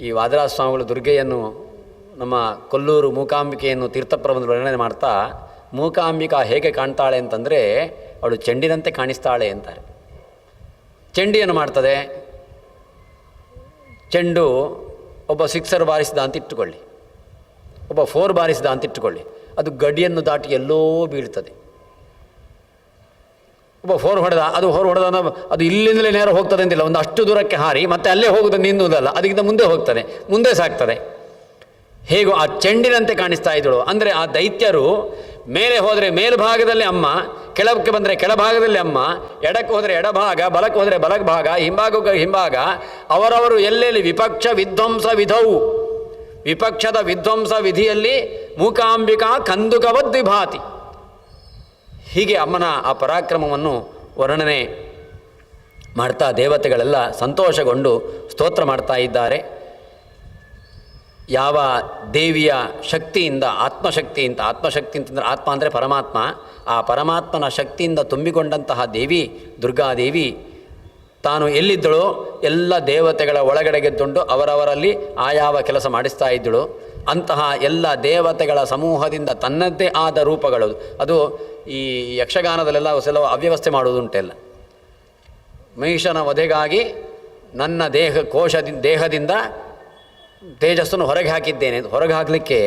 ಈ ವಾದರಾಜ ಸ್ವಾಮಿಗಳು ದುರ್ಗೆಯನ್ನು ನಮ್ಮ ಕೊಲ್ಲೂರು ಮೂಕಾಂಬಿಕೆಯನ್ನು ತೀರ್ಥಪ್ರಬಂಧ ವರ್ಣನೆ ಮಾಡ್ತಾ ಮೂಕಾಂಬಿಕಾ ಹೇಗೆ ಕಾಣ್ತಾಳೆ ಅಂತಂದರೆ ಅವಳು ಚೆಂಡಿನಂತೆ ಕಾಣಿಸ್ತಾಳೆ ಅಂತಾರೆ. ಚೆಂಡಿಯನ್ನು ಮಾಡ್ತದೆ. ಚೆಂಡು ಒಬ್ಬ ಸಿಕ್ಸರ್ ಬಾರಿಸಿದ ಅಂತ ಇಟ್ಟುಕೊಳ್ಳಿ, ಒಬ್ಬ 4 ಬಾರಿಸಿದ ಅಂತ ಇಟ್ಟುಕೊಳ್ಳಿ, ಅದು ಗಡಿಯನ್ನು ದಾಟಿ ಎಲ್ಲೋ ಬೀಳ್ತದೆ. ಒಬ್ಬ 4 ಹೊಡೆದ, ಅದು 4 ಹೊಡೆದ ಅದು ಇಲ್ಲಿಂದಲೇ ನೇರ ಹೋಗ್ತದೆ ಅಂತಿಲ್ಲ, ಒಂದು ಅಷ್ಟು ದೂರಕ್ಕೆ ಹಾರಿ ಮತ್ತೆ ಅಲ್ಲೇ ಹೋಗೋದು ನಿಲ್ಲುವುದಲ್ಲ, ಅದಕ್ಕಿಂತ ಮುಂದೆ ಹೋಗ್ತದೆ, ಮುಂದೆ ಸಾಗ್ತದೆ. ಹೇಗೋ ಆ ಚೆಂಡಿನಂತೆ ಕಾಣಿಸ್ತಾ ಇದ್ದಳು. ಅಂದರೆ ಆ ದೈತ್ಯರು ಮೇಲೆ ಹೋದರೆ ಮೇಲ್ಭಾಗದಲ್ಲಿ ಅಮ್ಮ, ಕೆಳಕ್ಕೆ ಬಂದರೆ ಕೆಳಭಾಗದಲ್ಲಿ ಅಮ್ಮ, ಎಡಕ್ಕೆ ಹೋದರೆ ಎಡಭಾಗ, ಬಲಕ್ಕೆ ಹೋದರೆ ಬಲಭಾಗ, ಹಿಂಭಾಗಕ್ಕೆ ಹಿಂಭಾಗ, ಅವರವರು ಎಲ್ಲೆಲ್ಲಿ ವಿಪಕ್ಷ ವಿಧ್ವಂಸ ವಿಧವು, ವಿಪಕ್ಷದ ವಿಧ್ವಂಸ ವಿಧಿಯಲ್ಲಿ ಮೂಕಾಂಬಿಕಾ ಕಂದುಕವದ್ವಿಭಾತಿ. ಹೀಗೆ ಅಮ್ಮನ ಆ ಪರಾಕ್ರಮವನ್ನು ವರ್ಣನೆ ಮಾಡ್ತಾ ದೇವತೆಗಳೆಲ್ಲ ಸಂತೋಷಗೊಂಡು ಸ್ತೋತ್ರ ಮಾಡ್ತಾ ಇದ್ದಾರೆ. ಯಾವ ದೇವಿಯ ಶಕ್ತಿಯಿಂದ, ಆತ್ಮಶಕ್ತಿಯಿಂದ, ಆತ್ಮಶಕ್ತಿ ಅಂತಂದರೆ ಆತ್ಮ ಅಂದರೆ ಪರಮಾತ್ಮ, ಆ ಪರಮಾತ್ಮನ ಶಕ್ತಿಯಿಂದ ತುಂಬಿಕೊಂಡಂತಹ ದೇವಿ ದುರ್ಗಾದೇವಿ ತಾನು ಎಲ್ಲಿದ್ದಳೋ ಎಲ್ಲ ದೇವತೆಗಳ ಒಳಗಡೆಗೆದ್ದುಂಡು ಅವರವರಲ್ಲಿ ಆಯಾವ ಕೆಲಸ ಮಾಡಿಸ್ತಾ ಇದ್ದಳು. ಅಂತಹ ಎಲ್ಲ ದೇವತೆಗಳ ಸಮೂಹದಿಂದ ತನ್ನದ್ದೇ ಆದ ರೂಪಗಳು, ಅದು ಈ ಯಕ್ಷಗಾನದಲ್ಲೆಲ್ಲ ಕೆಲವು ಅವ್ಯವಸ್ಥೆ ಮಾಡುವುದುಂಟೆಲ್ಲ. ಮಹಿಷನ ವಧೆಗಾಗಿ ನನ್ನ ದೇಹದಿಂದ ತೇಜಸ್ಸನ್ನು ಹೊರಗೆ ಹಾಕಿದ್ದೇನೆ, ಹೊರಗೆ ಹಾಕಲಿಕ್ಕೆ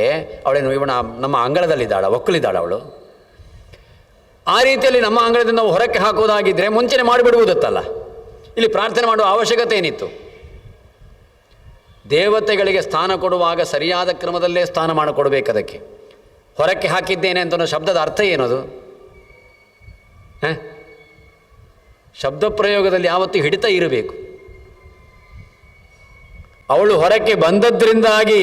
ಅವಳೇನು ಇವನ ನಮ್ಮ ಅಂಗಳದಲ್ಲಿದ್ದಾಳ, ಒಕ್ಕಲಿದ್ದಾಳ ಅವಳು. ಆ ರೀತಿಯಲ್ಲಿ ನಮ್ಮ ಅಂಗಳದಿಂದ ನಾವು ಹೊರಕ್ಕೆ ಹಾಕುವುದಾಗಿದ್ದರೆ ಮುಂಚೆನೇ ಮಾಡಿಬಿಡುವುದತ್ತಲ್ಲ, ಇಲ್ಲಿ ಪ್ರಾರ್ಥನೆ ಮಾಡುವ ಅವಶ್ಯಕತೆ ಏನಿತ್ತು? ದೇವತೆಗಳಿಗೆ ಸ್ಥಾನ ಕೊಡುವಾಗ ಸರಿಯಾದ ಕ್ರಮದಲ್ಲೇ ಸ್ಥಾನ ಮಾಡಿಕೊಡ್ಬೇಕು. ಅದಕ್ಕೆ ಹೊರಕ್ಕೆ ಹಾಕಿದ್ದೇನೆ ಅಂತ ಶಬ್ದದ ಅರ್ಥ ಏನದು? ಶಬ್ದ ಪ್ರಯೋಗದಲ್ಲಿ ಯಾವತ್ತೂ ಹಿಡಿತ ಇರಬೇಕು. ಅವಳು ಹೊರಕ್ಕೆ ಬಂದದ್ರಿಂದಾಗಿ,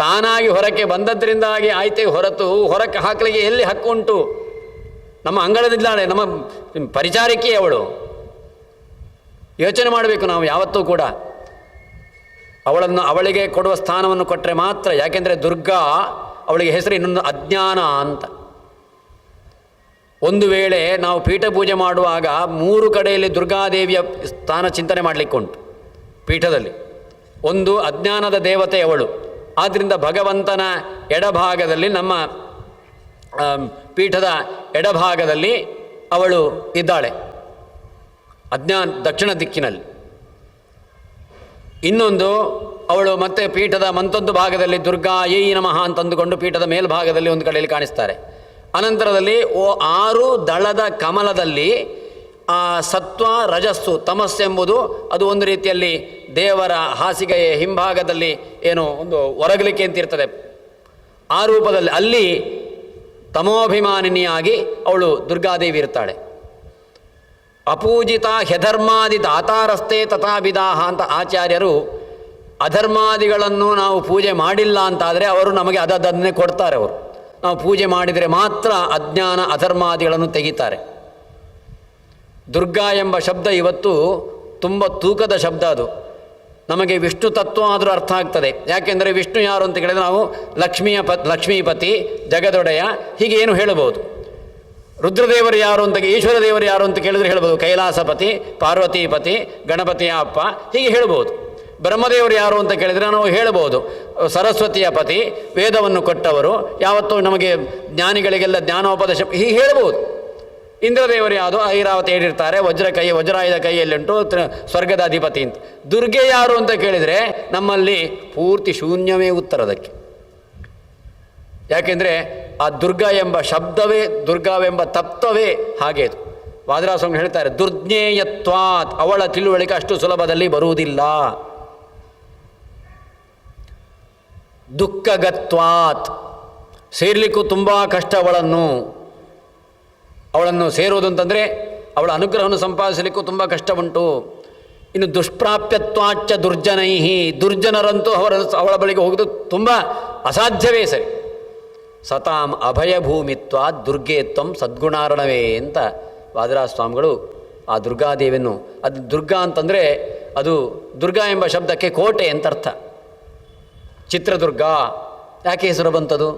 ತಾನಾಗಿ ಹೊರಕ್ಕೆ ಬಂದದ್ರಿಂದಾಗಿ ಆಯ್ತೇ ಹೊರತು ಹೊರಕ್ಕೆ ಹಾಕಲಿಕ್ಕೆ ಎಲ್ಲಿ ಹಕ್ಕು ಉಂಟು? ನಮ್ಮ ಅಂಗಳದಿದ್ದಾಳೆ, ನಮ್ಮ ಪರಿಚಾರಕ್ಕೆ ಅವಳು. ಯೋಚನೆ ಮಾಡಬೇಕು ನಾವು ಯಾವತ್ತೂ ಕೂಡ. ಅವಳಿಗೆ ಕೊಡುವ ಸ್ಥಾನವನ್ನು ಕೊಟ್ಟರೆ ಮಾತ್ರ. ಯಾಕೆಂದರೆ ದುರ್ಗಾ, ಅವಳಿಗೆ ಹೆಸರು ಇನ್ನೊಂದು ಅಜ್ಞಾನ ಅಂತ. ಒಂದು ವೇಳೆ ನಾವು ಪೀಠ ಪೂಜೆ ಮಾಡುವಾಗ 3 ಕಡೆಯಲ್ಲಿ ದುರ್ಗಾದೇವಿಯ ಸ್ಥಾನ ಚಿಂತನೆ ಮಾಡಲಿಕ್ಕುಂಟು ಪೀಠದಲ್ಲಿ. ಒಂದು ಅಜ್ಞಾನದ ದೇವತೆ ಅವಳು, ಆದ್ದರಿಂದ ಭಗವಂತನ ಎಡಭಾಗದಲ್ಲಿ, ನಮ್ಮ ಪೀಠದ ಎಡಭಾಗದಲ್ಲಿ ಅವಳು ಇದ್ದಾಳೆ, ದಕ್ಷಿಣ ದಿಕ್ಕಿನಲ್ಲಿ. ಇನ್ನೊಂದು ಅವಳು ಮತ್ತೆ ಪೀಠದ ಮತ್ತೊಂದು ಭಾಗದಲ್ಲಿ ದುರ್ಗಾ ಯೈ ನಮಃ ಅಂತಂದುಕೊಂಡು ಪೀಠದ ಮೇಲ್ಭಾಗದಲ್ಲಿ ಒಂದು ಕಡೆಯಲ್ಲಿ ಕಾಣಿಸ್ತಾರೆ. ಅನಂತರದಲ್ಲಿ 6 ದಳದ ಕಮಲದಲ್ಲಿ ಆ ಸತ್ವ, ರಜಸ್ಸು, ತಮಸ್ಸೆಂಬುದು ಅದು ಒಂದು ರೀತಿಯಲ್ಲಿ ದೇವರ ಹಾಸಿಗೆಯ ಹಿಂಭಾಗದಲ್ಲಿ ಏನೋ ಒಂದು ಒರಗಲಿಕ್ಕೆ ಅಂತಿರ್ತದೆ. ಆ ರೂಪದಲ್ಲಿ ಅಲ್ಲಿ ತಮೋಭಿಮಾನಿನಿಯಾಗಿ ಅವಳು ದುರ್ಗಾದೇವಿ ಇರ್ತಾಳೆ. ಅಪೂಜಿತ ಹ್ಯಧರ್ಮಾದಿ ದಾತಾರಸ್ತೆ ತಥಾಭಿದಾಹ ಅಂತ ಆಚಾರ್ಯರು, ಅಧರ್ಮಾದಿಗಳನ್ನು ನಾವು ಪೂಜೆ ಮಾಡಿಲ್ಲ ಅಂತಾದರೆ ಅವರು ನಮಗೆ ಅದನ್ನೇ ಕೊಡ್ತಾರೆ. ಅವರು ನಾವು ಪೂಜೆ ಮಾಡಿದರೆ ಮಾತ್ರ ಅಜ್ಞಾನ ಅಧರ್ಮಾದಿಗಳನ್ನು ತೆಗಿತಾರೆ. ದುರ್ಗಾ ಎಂಬ ಶಬ್ದ ಇವತ್ತು ತುಂಬ ತೂಕದ ಶಬ್ದ. ಅದು ನಮಗೆ ವಿಷ್ಣು ತತ್ವ ಆದರೂ ಅರ್ಥ ಆಗ್ತದೆ. ಯಾಕೆಂದರೆ ವಿಷ್ಣು ಯಾರು ಅಂತ ಕೇಳಿದರೆ ನಾವು ಲಕ್ಷ್ಮೀಪತಿ, ಜಗದೊಡೆಯ, ಹೀಗೆ ಏನು ಹೇಳಬಹುದು. ರುದ್ರದೇವರು ಯಾರು ಅಂತ, ಈಶ್ವರ ದೇವರು ಯಾರು ಅಂತ ಕೇಳಿದರೆ ಹೇಳ್ಬೋದು, ಕೈಲಾಸಪತಿ, ಪಾರ್ವತೀಪತಿ, ಗಣಪತಿಯ ಅಪ್ಪ, ಹೀಗೆ ಹೇಳ್ಬೋದು. ಬ್ರಹ್ಮದೇವರು ಯಾರು ಅಂತ ಕೇಳಿದರೆ ನಾವು ಹೇಳ್ಬೋದು, ಸರಸ್ವತಿಯ ಪತಿ, ವೇದವನ್ನು ಕೊಟ್ಟವರು, ಯಾವತ್ತೂ ನಮಗೆ ಜ್ಞಾನಿಗಳಿಗೆಲ್ಲ ಜ್ಞಾನೋಪದೇಶ, ಹೀಗೆ ಹೇಳ್ಬೋದು. ಇಂದ್ರದೇವರು ಯಾವುದು, ಐರಾವತಿ ಹೇಳಿರ್ತಾರೆ, ವಜ್ರಾಯುಧ ಕೈಯಲ್ಲುಂಟು, ಸ್ವರ್ಗದ ಅಧಿಪತಿ ಅಂತ. ದುರ್ಗೆ ಯಾರು ಅಂತ ಕೇಳಿದರೆ ನಮ್ಮಲ್ಲಿ ಪೂರ್ತಿ ಶೂನ್ಯವೇ ಉತ್ತರದಕ್ಕೆ. ಯಾಕೆಂದರೆ ಆ ದುರ್ಗಾ ಎಂಬ ಶಬ್ದವೇ, ದುರ್ಗಾವೆಂಬ ತತ್ವವೇ ಹಾಗೆ. ವಾದರಾಜ ಸ್ವಾಮಿ ಹೇಳ್ತಾರೆ, ದುರ್ಜ್ಞೇಯತ್ವಾತ್, ಅವಳ ತಿಳುವಳಿಕೆ ಅಷ್ಟು ಸುಲಭದಲ್ಲಿ ಬರುವುದಿಲ್ಲ. ದುಃಖಗತ್ವಾತ್, ಸೇರ್ಲಿಕ್ಕೂ ತುಂಬ ಕಷ್ಟ ಅವಳನ್ನು ಸೇರುವುದು ಅಂತಂದರೆ ಅವಳ ಅನುಗ್ರಹವನ್ನು ಸಂಪಾದಿಸಲಿಕ್ಕೂ ತುಂಬ ಕಷ್ಟ ಉಂಟು. ಇನ್ನು ದುಷ್ಪ್ರಾಪ್ಯತ್ವಾಚ್ಚ ದುರ್ಜನೈಹಿ, ದುರ್ಜನರಂತೂ ಅವಳ ಬಳಿಗೆ ಹೋಗೋದು ತುಂಬ ಅಸಾಧ್ಯವೇ. ಸರಿ, ಸತಾಂ ಅಭಯಭೂಮಿತ್ವ ದುರ್ಗೇತ್ವಂ ಸದ್ಗುಣಾರ್ಣವೇ ಅಂತ ವಾದರಾಜ ಸ್ವಾಮಿಗಳು ಆ ದುರ್ಗಾದೇವಿಯನ್ನು, ಅದು ದುರ್ಗಾ ಅಂತಂದರೆ ಅದು ದುರ್ಗಾ ಎಂಬ ಶಬ್ದಕ್ಕೆ ಕೋಟೆ ಅಂತ ಅರ್ಥ. ಚಿತ್ರದುರ್ಗ ಯಾಕೆ ಹೆಸರು ಬಂತದು?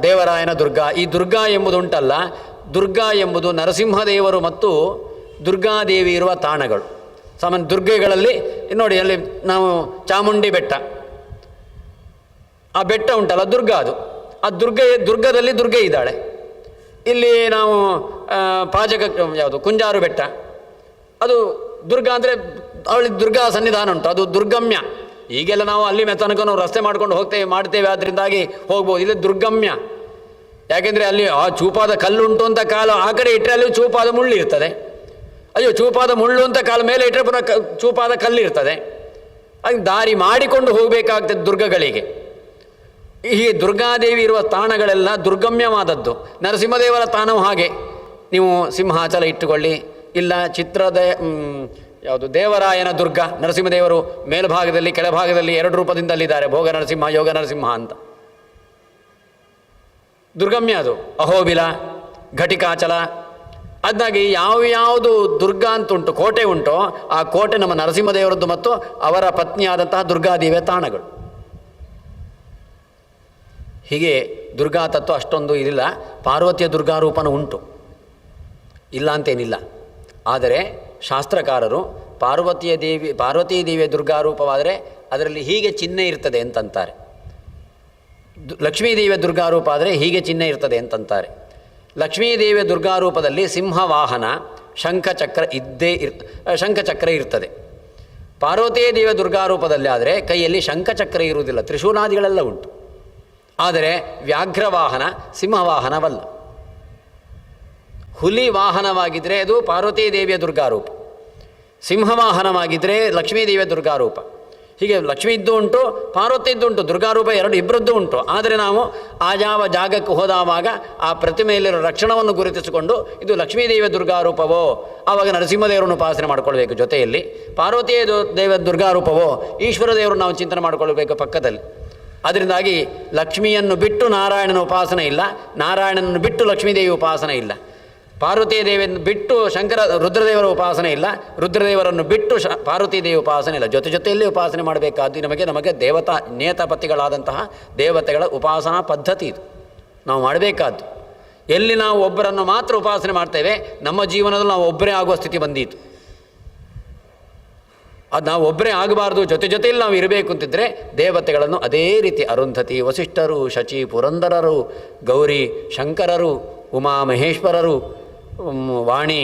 ದೇವರಾಯನ ದುರ್ಗಾ. ಈ ದುರ್ಗಾ ಎಂಬುದು ಉಂಟಲ್ಲ, ದುರ್ಗಾ ಎಂಬುದು ನರಸಿಂಹದೇವರು ಮತ್ತು ದುರ್ಗಾದೇವಿ ಇರುವ ತಾಣಗಳು. ಸಾಮಾನ್ಯ ದುರ್ಗೆಗಳಲ್ಲಿ ನೋಡಿ, ಅಲ್ಲಿ ನಾವು ಚಾಮುಂಡಿ ಬೆಟ್ಟ, ಆ ಬೆಟ್ಟ ಉಂಟಲ್ಲ ದುರ್ಗ, ಅದು ಆ ದುರ್ಗದಲ್ಲಿ ದುರ್ಗೆ ಇದ್ದಾಳೆ. ಇಲ್ಲಿ ನಾವು ಪಾಜಕ ಯಾವುದು ಕುಂಜಾರು ಬೆಟ್ಟ, ಅದು ದುರ್ಗ ಅಂದರೆ ಅವಳಿಗೆ ದುರ್ಗಾ ಸನ್ನಿಧಾನ ಉಂಟು, ಅದು ದುರ್ಗಮ್ಯ. ಈಗೆಲ್ಲ ನಾವು ಅಲ್ಲಿ ತನಕ ನಾವು ರಸ್ತೆ ಮಾಡ್ಕೊಂಡು ಮಾಡ್ತೇವೆ, ಅದರಿಂದಾಗಿ ಹೋಗ್ಬೋದು. ಇಲ್ಲಿ ದುರ್ಗಮ್ಯ, ಯಾಕೆಂದರೆ ಅಲ್ಲಿ ಆ ಚೂಪಾದ ಕಲ್ಲುಂಟು ಅಂತ ಕಾಲು ಆ ಕಡೆ ಇಟ್ಟರೆ ಅಲ್ಲಿ ಚೂಪಾದ ಮುಳ್ಳು ಇರ್ತದೆ. ಅಯ್ಯೋ, ಚೂಪಾದ ಮುಳ್ಳು ಅಂತ ಕಾಲು ಮೇಲೆ ಇಟ್ಟರೆ ಪುನಃ ಚೂಪಾದ ಕಲ್ಲಿರ್ತದೆ. ಹಾಗೆ ದಾರಿ ಮಾಡಿಕೊಂಡು ಹೋಗಬೇಕಾಗ್ತದೆ ದುರ್ಗಗಳಿಗೆ. ಈ ದುರ್ಗಾದೇವಿ ಇರುವ ತಾಣಗಳೆಲ್ಲ ದುರ್ಗಮ್ಯವಾದದ್ದು. ನರಸಿಂಹದೇವರ ತಾಣವು ಹಾಗೆ. ನೀವು ಸಿಂಹಾಚಲ ಇಟ್ಟುಕೊಳ್ಳಿ, ಇಲ್ಲ ಚಿತ್ರದ ಯಾವುದು ದೇವರಾಯನ ದುರ್ಗ, ನರಸಿಂಹದೇವರು ಮೇಲ್ಭಾಗದಲ್ಲಿ ಕೆಳಭಾಗದಲ್ಲಿ 2 ರೂಪದಿಂದಲ್ಲಿದ್ದಾರೆ, ಭೋಗ ನರಸಿಂಹ, ಯೋಗ ನರಸಿಂಹ ಅಂತ. ದುರ್ಗಮ್ಯ ಅದು. ಅಹೋಬಿಲ, ಘಟಿಕಾಚಲ, ಅದಾಗಿ ಯಾವ್ಯಾವುದು ದುರ್ಗ ಅಂತುಂಟು, ಕೋಟೆ ಉಂಟೋ ಆ ಕೋಟೆ ನಮ್ಮ ನರಸಿಂಹದೇವರದ್ದು ಮತ್ತು ಅವರ ಪತ್ನಿಯಾದಂತಹ ದುರ್ಗಾದೇವಿಯ ತಾಣಗಳು. ಹೀಗೆ ದುರ್ಗಾ ತತ್ವ ಅಷ್ಟೊಂದು ಇದಿಲ್ಲ. ಪಾರ್ವತಿಯ ದುರ್ಗಾರೂಪನೂ ಉಂಟು, ಇಲ್ಲ ಅಂತೇನಿಲ್ಲ. ಆದರೆ ಶಾಸ್ತ್ರಕಾರರು ಪಾರ್ವತೀ ದೇವಿಯ ದುರ್ಗಾರೂಪವಾದರೆ ಅದರಲ್ಲಿ ಹೀಗೆ ಚಿಹ್ನೆ ಇರ್ತದೆ ಅಂತಂತಾರೆ, ಲಕ್ಷ್ಮೀದೇವಿಯ ದುರ್ಗಾರೂಪ ಆದರೆ ಹೀಗೆ ಚಿಹ್ನೆ ಇರ್ತದೆ ಅಂತಂತಾರೆ. ಲಕ್ಷ್ಮೀದೇವಿಯ ದುರ್ಗಾರೂಪದಲ್ಲಿ ಸಿಂಹವಾಹನ, ಶಂಖಚಕ್ರ ಇರ್ತದೆ. ಪಾರ್ವತೀ ದೇವಿಯ ದುರ್ಗಾರೂಪದಲ್ಲಿ ಆದರೆ ಕೈಯಲ್ಲಿ ಶಂಖಚಕ್ರ ಇರುವುದಿಲ್ಲ, ತ್ರಿಶೂಲಾದಿಗಳೆಲ್ಲ ಉಂಟು. ಆದರೆ ವ್ಯಾಘ್ರವಾಹನ, ಸಿಂಹವಾಹನವಲ್ಲ. ಹುಲಿ ವಾಹನವಾಗಿದ್ದರೆ ಅದು ಪಾರ್ವತೀ ದೇವಿಯ ದುರ್ಗಾರೂಪ, ಸಿಂಹವಾಹನವಾಗಿದ್ದರೆ ಲಕ್ಷ್ಮೀದೇವಿಯ ದುರ್ಗಾರೂಪ. ಹೀಗೆ ಲಕ್ಷ್ಮೀದ್ದು ಉಂಟು, ಪಾರ್ವತಿದ್ದು ಉಂಟು, ದುರ್ಗಾರೂಪ ಇಬ್ಬರದ್ದು ಉಂಟು. ಆದರೆ ನಾವು ಆ ಯಾವ ಜಾಗಕ್ಕೆ ಹೋದಾವಾಗ ಆ ಪ್ರತಿಮೆಯಲ್ಲಿರೋ ರಕ್ಷಣವನ್ನು ಗುರುತಿಸಿಕೊಂಡು ಇದು ಲಕ್ಷ್ಮೀದೇವಿಯ ದುರ್ಗಾರೂಪವೋ, ಆವಾಗ ನರಸಿಂಹದೇವರನ್ನು ಉಪಾಸನೆ ಮಾಡಿಕೊಳ್ಬೇಕು ಜೊತೆಯಲ್ಲಿ. ಪಾರ್ವತಿಯ ದೇವಿಯ ದುರ್ಗಾರೂಪವೋ, ಈಶ್ವರ ದೇವರನ್ನು ನಾವು ಚಿಂತನೆ ಮಾಡಿಕೊಳ್ಬೇಕು ಪಕ್ಕದಲ್ಲಿ. ಅದರಿಂದಾಗಿ ಲಕ್ಷ್ಮಿಯನ್ನು ಬಿಟ್ಟು ನಾರಾಯಣನ ಉಪಾಸನೆ ಇಲ್ಲ, ನಾರಾಯಣನನ್ನು ಬಿಟ್ಟು ಲಕ್ಷ್ಮೀದೇವಿ ಉಪಾಸನೆ ಇಲ್ಲ, ಪಾರ್ವತೀ ದೇವಿಯನ್ನು ಬಿಟ್ಟು ರುದ್ರದೇವರ ಉಪಾಸನೆ ಇಲ್ಲ, ರುದ್ರದೇವರನ್ನು ಬಿಟ್ಟು ಪಾರ್ವತೀ ದೇವಿ ಉಪಾಸನೆ ಇಲ್ಲ. ಜೊತೆಯಲ್ಲಿ ಉಪಾಸನೆ ಮಾಡಬೇಕಾದ್ದು ನಮಗೆ ದೇವತಾ ನೇತಪತಿಗಳಾದಂತಹ ದೇವತೆಗಳ ಉಪಾಸನಾ ಪದ್ಧತಿ ಇದು ನಾವು ಮಾಡಬೇಕಾದ್ದು. ಎಲ್ಲಿ ನಾವು ಒಬ್ಬರನ್ನು ಮಾತ್ರ ಉಪಾಸನೆ ಮಾಡ್ತೇವೆ, ನಮ್ಮ ಜೀವನದಲ್ಲಿ ನಾವು ಒಬ್ಬರೇ ಆಗುವ ಸ್ಥಿತಿ ಬಂದೀತು. ಅದು ನಾವು ಒಬ್ಬರೇ ಆಗಬಾರ್ದು, ಜೊತೆಯಲ್ಲಿ ನಾವು ಇರಬೇಕು ಅಂತಿದ್ದರೆ ದೇವತೆಗಳನ್ನು ಅದೇ ರೀತಿ ಅರುಂಧತಿ, ವಸಿಷ್ಠರು, ಶಚಿ, ಪುರಂದರರು, ಗೌರಿ, ಶಂಕರರು, ಉಮಾ ಮಹೇಶ್ವರರು, ವಾಣಿ,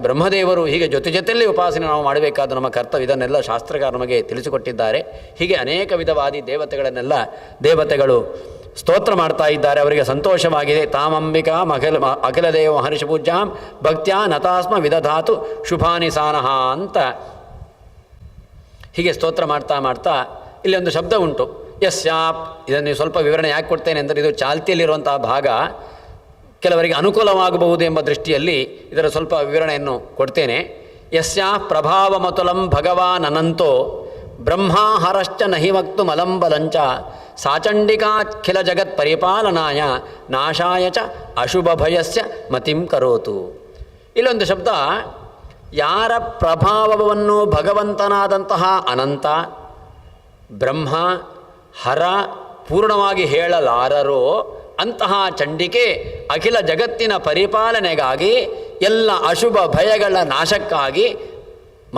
ಬ್ರಹ್ಮದೇವರು, ಹೀಗೆ ಜೊತೆಯಲ್ಲಿ ಉಪಾಸನೆ ನಾವು ಮಾಡಬೇಕಾದ ನಮ್ಮ ಕರ್ತವ್ಯ. ಇದನ್ನೆಲ್ಲ ಶಾಸ್ತ್ರಕಾರ ನಮಗೆ ತಿಳಿಸಿಕೊಟ್ಟಿದ್ದಾರೆ. ಹೀಗೆ ಅನೇಕ ವಿಧವಾದಿ ದೇವತೆಗಳನ್ನೆಲ್ಲ ದೇವತೆಗಳು ಸ್ತೋತ್ರ ಮಾಡ್ತಾ ಇದ್ದಾರೆ, ಅವರಿಗೆ ಸಂತೋಷವಾಗಿದೆ. ತಾಮಂಬಿಕಾ ಅಖಿಲ ದೇವ ಮಹರ್ಷಿ ಪೂಜ್ಯಾಂ ಭಕ್ತ್ಯಾ ನತಾಸ್ಮ ವಿದಧಾತು ಶುಭಾನಿ ಸಾನಹ ಅಂತ ಹೀಗೆ ಸ್ತೋತ್ರ ಮಾಡ್ತಾ ಇಲ್ಲಿ ಒಂದು ಶಬ್ದ ಉಂಟು, ಯಸ್ಯಾಪ್. ಇದನ್ನು ಸ್ವಲ್ಪ ವಿವರಣೆ ಯಾಕೆ ಕೊಡ್ತೇನೆ ಅಂದರೆ ಇದು ಚಾಲ್ತಿಯಲ್ಲಿರುವಂತಹ ಭಾಗ ಕೆಲವರಿಗೆ ಅನುಕೂಲವಾಗಬಹುದು ಎಂಬ ದೃಷ್ಟಿಯಲ್ಲಿ ಇದರ ಸ್ವಲ್ಪ ವಿವರಣೆಯನ್ನು ಕೊಡ್ತೇನೆ. ಯಸ್ಯಾ ಪ್ರಭಾವಮತುಲಂ ಭಗವಾನ್ ಅನಂತೋ ಬ್ರಹ್ಮ ಹರಶ್ಚ ನಹಿ ವಕ್ತು ಮಲಂಬಲಂಚ ಸಾಚಂಡಿಕಾಖಿಲ ಜಗತ್ ಪರಿಪಾಲನಾಯ ನಾಶಾಯ ಚ ಅಶುಭ ಭಯಸ್ಯ ಮತಿಂ ಕರೋತು. ಇಲ್ಲೊಂದು ಶಬ್ದ, ಯಾರ ಪ್ರಭಾವವನ್ನು ಭಗವಂತನಾದಂತಹ ಅನಂತ ಬ್ರಹ್ಮ ಹರ ಪೂರ್ಣವಾಗಿ ಹೇಳಲಾರರೋ ಅಂತಹ ಚಂಡಿಕೆ ಅಖಿಲ ಜಗತ್ತಿನ ಪರಿಪಾಲನೆಗಾಗಿ ಎಲ್ಲ ಅಶುಭ ಭಯಗಳ ನಾಶಕ್ಕಾಗಿ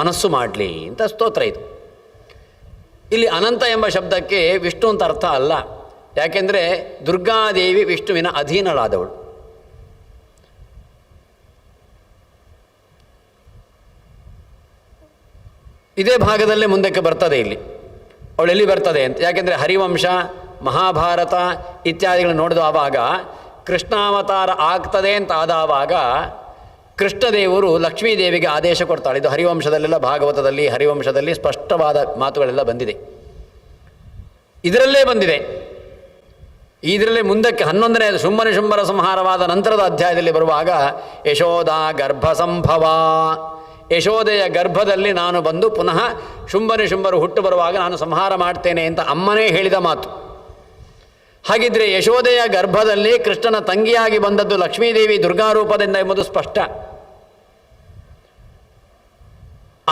ಮನಸ್ಸು ಮಾಡಲಿ ಅಂತ ಸ್ತೋತ್ರ ಇದು. ಇಲ್ಲಿ ಅನಂತ ಎಂಬ ಶಬ್ದಕ್ಕೆ ವಿಷ್ಣು ಅಂತ ಅರ್ಥ ಅಲ್ಲ, ಯಾಕೆಂದರೆ ದುರ್ಗಾದೇವಿ ವಿಷ್ಣುವಿನ ಅಧೀನಳಾದವಳು. ಇದೇ ಭಾಗದಲ್ಲೇ ಮುಂದಕ್ಕೆ ಬರ್ತದೆ ಇಲ್ಲಿ ಅವಳು ಎಲ್ಲಿ ಬರ್ತದೆ ಅಂತ. ಯಾಕೆಂದರೆ ಹರಿವಂಶ, ಮಹಾಭಾರತ ಇತ್ಯಾದಿಗಳನ್ನು ನೋಡಿದ ಆವಾಗ ಕೃಷ್ಣಾವತಾರ ಆಗ್ತದೆ ಅಂತ ಆದವಾಗ ಕೃಷ್ಣದೇವರು ಲಕ್ಷ್ಮೀದೇವಿಗೆ ಆದೇಶ ಕೊಡ್ತಾಳೆ. ಇದು ಹರಿವಂಶದಲ್ಲೆಲ್ಲ, ಭಾಗವತದಲ್ಲಿ ಹರಿವಂಶದಲ್ಲಿ ಸ್ಪಷ್ಟವಾದ ಮಾತುಗಳೆಲ್ಲ ಬಂದಿದೆ, ಇದರಲ್ಲೇ ಬಂದಿದೆ. ಇದರಲ್ಲೇ ಮುಂದಕ್ಕೆ 11ನೇ ಶುಂಭರ ಸಂಹಾರವಾದ ನಂತರದ ಅಧ್ಯಾಯದಲ್ಲಿ ಬರುವಾಗ ಯಶೋದಾ ಗರ್ಭ ಸಂಭವ, ಯಶೋದೆಯ ಗರ್ಭದಲ್ಲಿ ನಾನು ಬಂದು ಪುನಃ ಶುಂಭರು ಹುಟ್ಟು ಬರುವಾಗ ನಾನು ಸಂಹಾರ ಮಾಡ್ತೇನೆ ಅಂತ ಅಮ್ಮನೇ ಹೇಳಿದ ಮಾತು. ಹಾಗಿದ್ರೆ ಯಶೋದೆಯ ಗರ್ಭದಲ್ಲಿ ಕೃಷ್ಣನ ತಂಗಿಯಾಗಿ ಬಂದದ್ದು ಲಕ್ಷ್ಮೀದೇವಿ ದುರ್ಗಾರೂಪದಿಂದ ಎಂಬುದು ಸ್ಪಷ್ಟ.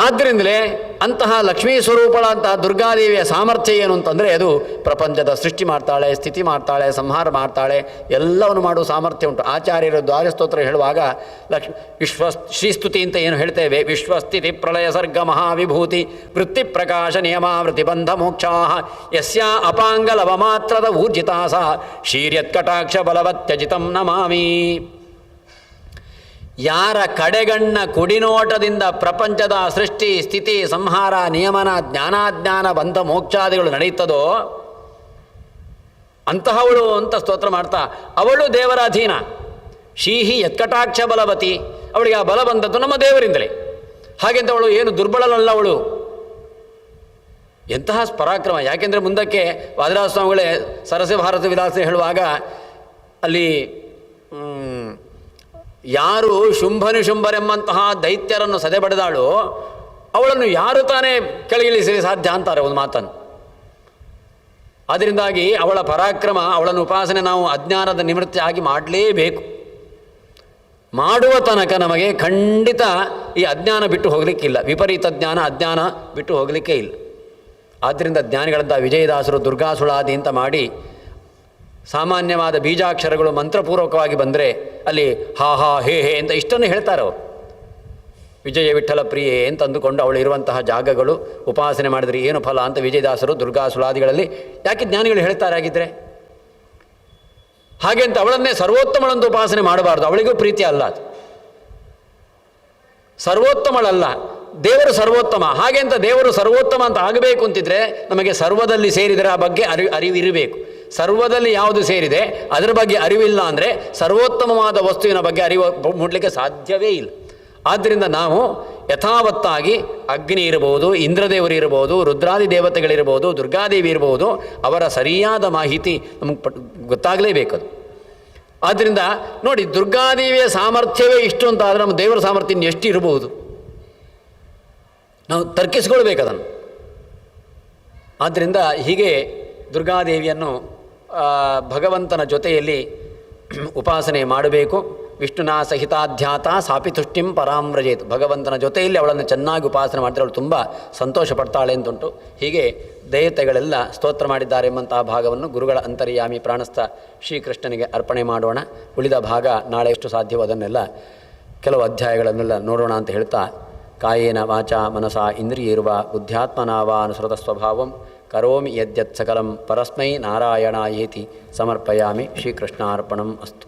ಆದ್ದರಿಂದಲೇ ಅಂತಹ ಲಕ್ಷ್ಮೀ ಸ್ವರೂಪಳಂತಹ ದುರ್ಗಾದೇವಿಯ ಸಾಮರ್ಥ್ಯ ಏನು ಅಂತಂದರೆ ಅದು ಪ್ರಪಂಚದ ಸೃಷ್ಟಿ ಮಾಡ್ತಾಳೆ, ಸ್ಥಿತಿ ಮಾಡ್ತಾಳೆ, ಸಂಹಾರ ಮಾಡ್ತಾಳೆ, ಎಲ್ಲವನ್ನು ಮಾಡುವ ಸಾಮರ್ಥ್ಯ ಉಂಟು. ಆಚಾರ್ಯರು ದ್ವಾರಸ್ತೋತ್ರ ಹೇಳುವಾಗ ಶ್ರೀಸ್ತುತಿ ಅಂತ ಏನು ಹೇಳ್ತೇವೆ, ವಿಶ್ವಸ್ಥಿತಿ ಪ್ರಳಯ ಸರ್ಗ ಮಹಾವಿಭೂತಿ ವೃತ್ತಿ ಪ್ರಕಾಶ ನಿಯಮಾವೃತಿ ಬಂಧ ಮೋಕ್ಷಾ ಯಸ್ಯಾ ಅಪಾಂಗಲವ ಮಾತ್ರದ ಊರ್ಜಿತಾ ಸಹ ಶೀರ್ಯತ್ಕಟಾಕ್ಷ ಬಲವತ್ಯಜಿತಂ ನಮಾಮಿ. ಯಾರ ಕಡೆಗಣ್ಣ ಕುಡಿನೋಟದಿಂದ ಪ್ರಪಂಚದ ಸೃಷ್ಟಿ ಸ್ಥಿತಿ ಸಂಹಾರ ನಿಯಮನ ಜ್ಞಾನಾಜ್ಞಾನ ಬಂಧ ಮೋಕ್ಷಾದಿಗಳು ನಡೆಯುತ್ತದೋ ಅಂತಹವಳು ಅಂತ ಸ್ತೋತ್ರ ಮಾಡ್ತಾ, ಅವಳು ದೇವರ ಅಧೀನ. ಶೀಹಿ ಯತ್ಕಟಾಕ್ಷ ಬಲವತಿ, ಅವಳಿಗೆ ಆ ಬಲ ಬಂದದ್ದು ನಮ್ಮ ದೇವರಿಂದಲೇ. ಹಾಗೆಂತ ಅವಳು ಏನು ದುರ್ಬಲನಲ್ಲ ಅವಳು. ಎಂತಹ ಪರಾಕ್ರಮ! ಯಾಕೆಂದರೆ ಮುಂದಕ್ಕೆ ವಾದಿರಾಜ ಸ್ವಾಮಿಗಳೇ ಸರಸ್ಯ ಭಾರತ ವಿಲಾಸ ಹೇಳುವಾಗ ಅಲ್ಲಿ ಯಾರು ಶುಂಭರೆಂಬಂತಹ ದೈತ್ಯರನ್ನು ಸದೆಬಡಿದಾಳು ಅವಳನ್ನು ಯಾರು ತಾನೇ ಕೆಳಗಿಳಿಸಲಿ ಸಾಧ್ಯ ಅಂತಾರೆ ಒಂದು ಮಾತನ್ನು. ಅದರಿಂದಾಗಿ ಅವಳ ಪರಾಕ್ರಮ, ಅವಳನ್ನು ಉಪಾಸನೆ ನಾವು ಅಜ್ಞಾನದ ನಿವೃತ್ತಿ ಆಗಿ ಮಾಡಲೇಬೇಕು. ಮಾಡುವ ತನಕ ನಮಗೆ ಖಂಡಿತ ಈ ಅಜ್ಞಾನ ಬಿಟ್ಟು ಹೋಗಲಿಕ್ಕಿಲ್ಲ, ವಿಪರೀತ ಜ್ಞಾನ ಅಜ್ಞಾನ ಬಿಟ್ಟು ಹೋಗಲಿಕ್ಕೆ ಇಲ್ಲ. ಆದ್ದರಿಂದ ಜ್ಞಾನಿಗಳಂಥ ವಿಜಯದಾಸರು ದುರ್ಗಾಸುಳಾದಿ ಅಂತ ಮಾಡಿ ಸಾಮಾನ್ಯವಾದ ಬೀಜಾಕ್ಷರಗಳು ಮಂತ್ರಪೂರ್ವಕವಾಗಿ ಬಂದರೆ ಅಲ್ಲಿ ಹಾ ಹಾ ಹೇ ಹೇ ಅಂತ ಇಷ್ಟನ್ನು ಹೇಳ್ತಾರೆ ಅವರು. ವಿಜಯ ವಿಠಲ ಪ್ರಿಯೆ ಅಂತ ಅಂದುಕೊಂಡು ಅವಳು ಇರುವಂತಹ ಜಾಗಗಳು ಉಪಾಸನೆ ಮಾಡಿದರೆ ಏನು ಫಲ ಅಂತ ವಿಜಯದಾಸರು ದುರ್ಗಾಸುಳಾದಿಗಳಲ್ಲಿ ಯಾಕೆ ಜ್ಞಾನಿಗಳು ಹೇಳ್ತಾರೆ ಆಗಿದ್ದರೆ. ಹಾಗೆ ಅಂತ ಅವಳನ್ನೇ ಸರ್ವೋತ್ತಮಳಂದು ಉಪಾಸನೆ ಮಾಡಬಾರ್ದು, ಅವಳಿಗೂ ಪ್ರೀತಿ ಅಲ್ಲ ಅದು. ಸರ್ವೋತ್ತಮಳಲ್ಲ, ದೇವರು ಸರ್ವೋತ್ತಮ. ಹಾಗೆ ಅಂತ ದೇವರು ಸರ್ವೋತ್ತಮ ಅಂತ ಆಗಬೇಕು ಅಂತಿದ್ರೆ ನಮಗೆ ಸರ್ವದಲ್ಲಿ ಸೇರಿದರೆ ಆ ಬಗ್ಗೆ ಅರಿವಿರಬೇಕು. ಸರ್ವದಲ್ಲಿ ಯಾವುದು ಸೇರಿದೆ ಅದರ ಬಗ್ಗೆ ಅರಿವಿಲ್ಲ ಅಂದರೆ ಸರ್ವೋತ್ತಮವಾದ ವಸ್ತುವಿನ ಬಗ್ಗೆ ಅರಿವು ಮೂಡಲಿಕ್ಕೆ ಸಾಧ್ಯವೇ ಇಲ್ಲ. ಆದ್ದರಿಂದ ನಾವು ಯಥಾವತ್ತಾಗಿ ಅಗ್ನಿ ಇರಬಹುದು, ಇಂದ್ರದೇವರು ಇರಬಹುದು, ರುದ್ರಾದಿ ದೇವತೆಗಳಿರ್ಬೋದು, ದುರ್ಗಾದೇವಿ ಇರಬಹುದು, ಅವರ ಸರಿಯಾದ ಮಾಹಿತಿ ನಮಗೆ ಗೊತ್ತಾಗಲೇಬೇಕದು. ಆದ್ದರಿಂದ ನೋಡಿ, ದುರ್ಗಾದೇವಿಯ ಸಾಮರ್ಥ್ಯವೇ ಇಷ್ಟು ಅಂತ ಆದರೆ ನಮ್ಮ ದೇವರ ಸಾಮರ್ಥ್ಯ ಎಷ್ಟು ಇರಬಹುದು ನಾವು ತರ್ಕಿಸ್ಕೊಳ್ಬೇಕದನ್ನು. ಆದ್ದರಿಂದ ಹೀಗೆ ದುರ್ಗಾದೇವಿಯನ್ನು ಭಗವಂತನ ಜೊತೆಯಲ್ಲಿ ಉಪಾಸನೆ ಮಾಡಬೇಕು. ವಿಷ್ಣುನ ಸಹಿತಾಧ್ಯಾತ ಸಾಪಿ ತುಷ್ಟಿಂ ಪರಾಮ್ರಜೇತ್. ಭಗವಂತನ ಜೊತೆಯಲ್ಲಿ ಅವಳನ್ನು ಚೆನ್ನಾಗಿ ಉಪಾಸನೆ ಮಾಡಿದರೆ ಅವಳು ತುಂಬ ಸಂತೋಷ ಪಡ್ತಾಳೆ ಅಂತುಂಟು. ಹೀಗೆ ದೇವತೆಗಳೆಲ್ಲ ಸ್ತೋತ್ರ ಮಾಡಿದ್ದಾರೆ ಎಂಬಂತಹ ಭಾಗವನ್ನು ಗುರುಗಳ ಅಂತರ್ಯಾಮಿ ಪ್ರಾಣಸ್ಥ ಶ್ರೀಕೃಷ್ಣನಿಗೆ ಅರ್ಪಣೆ ಮಾಡೋಣ. ಉಳಿದ ಭಾಗ ನಾಳೆ ಎಷ್ಟು ಸಾಧ್ಯವೋ ಅದನ್ನೆಲ್ಲ ಕೆಲವು ಅಧ್ಯಾಯಗಳನ್ನೆಲ್ಲ ನೋಡೋಣ ಅಂತ ಹೇಳ್ತಾ, ಕಾಯೇನ ವಾಚಾ ಮನಸಾ ಇಂದ್ರಿಯೇರ್ವ ಬುದ್ಧ್ಯಾತ್ಮನಾವಾ ಅನುಸೃತ ಸ್ವಭಾವಂ ಕರೋಮಿ ಯದ್ಯತ್ ಸಕಲಂ ಪರಸ್ಮೈ ನಾರಾಯಣಾಯೇತಿ ಸಮರ್ಪಯಾಮಿ. ಶ್ರೀಕೃಷ್ಣಾರ್ಪಣಂ ಅಸ್ತು.